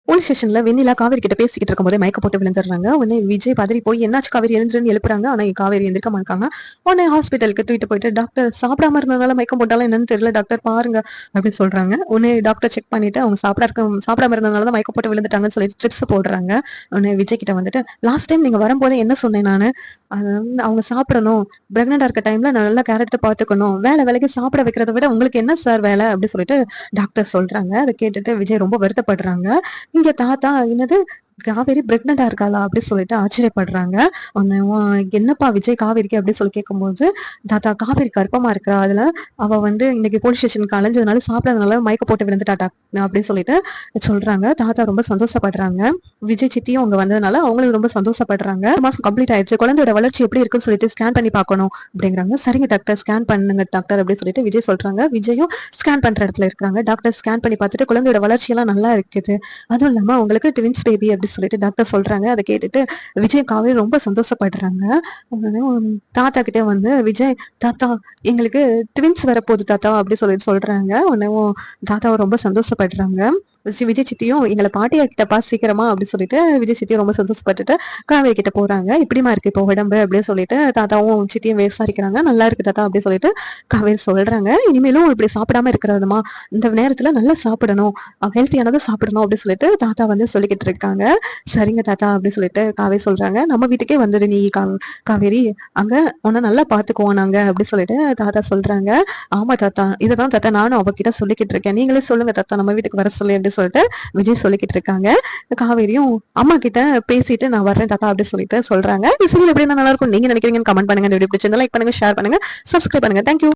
Police ஸ்டேஷன்ல வெண்ணிலா காவேரி கிட்ட பேசிக்கிட்டு இருக்கும்போதே மயக்க போட்டு விழுந்துடுறாங்க. உடனே விஜய் பதறி போய் என்னாச்சு காவேரி எழுந்துருன்னு எழுப்புறாங்க. ஆனா காவேரி எந்திரிக்க மாட்டாங்க. உடனே ஹாஸ்பிட்டலுக்கு தூக்கிட்டு போயிட்டு டாக்டர் சாப்பிடாம இருந்ததுனால மயக்கம் போட்டாலும் என்னன்னு தெரியல டாக்டர் பாருங்க அப்படின்னு சொல்றாங்க. உடனே டாக்டர் செக் பண்ணிட்டு அவங்க சாப்பிடாம இருந்ததுனால தான் மயக்கம் போட்டு விழுந்துட்டாங்கன்னு சொல்லிட்டு ட்ரிப்ஸ் போடுறாங்க. உடனே விஜய் கிட்ட வந்துட்டு லாஸ்ட் டைம் நீங்க வரும்போது என்ன சொன்னேன் நானு, அது வந்து அவங்க சாப்பிடணும், பிரெக்னெண்டா இருக்க டைம்ல நல்லா கேர் எடுத்து பாத்துக்கணும், வேலைக்கு சாப்பிட வைக்கிறத விட உங்களுக்கு என்ன சார் வேலை அப்படின்னு சொல்லிட்டு டாக்டர் சொல்றாங்க. அதை கேட்டுட்டு விஜய் ரொம்ப வருத்தப்படுறாங்க. இங்க தாத்தா என்னது காவேரி பிரெக்னெண்டா இருக்காளா அப்படின்னு சொல்லிட்டு ஆச்சரியப்படுறாங்க. உடனே என்னப்பா விஜய் காவேரிக்கு அப்படின்னு சொல்லி கேட்கும்போது, தாத்தா காவேரி கர்ப்பமா இருக்கா, அதுல அவ வந்து இன்னைக்கு போலீஸ் ஸ்டேஷனுக்கு அலைஞ்சதுனால சாப்பிடாதனால மயக்க போட்டு விழுந்துட்டாட்டா அப்படின்னு சொல்லிட்டு சொல்றாங்க. தாத்தா ரொம்ப சந்தோஷப்படுறாங்க. விஜய் சித்தியும் அவங்க வந்ததுனால அவங்களும் ரொம்ப சந்தோஷப்படுறாங்க. மாசம் கம்ப்ளீட் ஆயிடுச்சு, குழந்தையோட வளர்ச்சி எப்படி இருக்குன்னு சொல்லிட்டு ஸ்கேன் பண்ணி பார்க்கணும் அப்படிங்கிறாங்க. சரிங்க டாக்டர் ஸ்கேன் பண்ணுங்க டாக்டர் அப்படின்னு சொல்லிட்டு விஜய் சொல்றாங்க. விஜயும் ஸ்கேன் பண்ற இடத்துல இருக்காங்க. டாக்டர் ஸ்கேன் பண்ணி பார்த்துட்டு குழந்தையோட வளர்ச்சி எல்லாம் நல்லா இருக்குது, அதுவும் இல்லாம உங்களுக்கு ட்வின்ஸ் பேபி அப்படின்னு சொல்லிட்டு டாக்டர் சொல்றாங்க. அதை கேட்டுட்டு விஜய் காவேரி ரொம்ப சந்தோஷப்படுறாங்க. உடனே தாத்தா கிட்ட வந்து விஜய் தாத்தா எங்களுக்கு ட்வின்ஸ் வரப்போகுது தாத்தா அப்படி சொல்லிட்டு சொல்றாங்க. உடனே தாத்தாவை ரொம்ப சந்தோஷப்படுறாங்க. விஜய் சித்தியும் எங்களை பாட்டியா கிட்டப்பா சீக்கிரமா அப்படின்னு சொல்லிட்டு விஜய் சித்தியும் ரொம்ப சந்தோஷப்பட்டுட்டு காவேரி கிட்ட போறாங்க. இப்படிமா இருக்கு இப்போ உடம்பு அப்படின்னு சொல்லிட்டு தாத்தாவும் சித்தியும் விசாரிக்கிறாங்க. நல்லா இருக்கு தாத்தா அப்படின்னு சொல்லிட்டு காவேரி சொல்றாங்க. இனிமேலும் இப்படி சாப்பிடாம இருக்கிறதுமா, இந்த நேரத்துல நல்லா சாப்பிடணும், ஹெல்த்தியானதை சாப்பிடணும் அப்படின்னு சொல்லிட்டு தாத்தா வந்து சொல்லிக்கிட்டு இருக்காங்க. சரிங்க தாத்தா அப்படின்னு சொல்லிட்டு காவேரி சொல்றாங்க. நம்ம வீட்டுக்கே வந்துடு நீ காவேரி, அங்க உன்னை நல்லா பாத்துக்குவோம் நாங்க அப்படின்னு சொல்லிட்டு தாத்தா சொல்றாங்க. ஆமா தாத்தா, இதுதான் தாத்தா நானும் அவகிட்ட சொல்லிக்கிட்டு இருக்கேன், நீங்களே சொல்லுங்க தாத்தா நம்ம வீட்டுக்கு வர சொல்லி அப்படின்னு சொல்லிட்டு விஜய் சொல்லிக்கிட்டு இருக்காங்க. காவேரியும் அம்மா கிட்ட பேசிட்டு நான் வர்றேன் தாத்தா அப்படின்னு சொல்லிட்டு சொல்றாங்க. இந்த சீரியல் எப்படி நல்லா இருக்கும் நீங்க நினைக்கிறீங்கன்னு கமெண்ட் பண்ணுங்க. இந்த வீடியோ பிடிச்சிருந்தா லைக் பண்ணுங்க, ஷேர் பண்ணுங்க, சப்ஸ்கிரைப் பண்ணுங்க. தேங்க்யூ.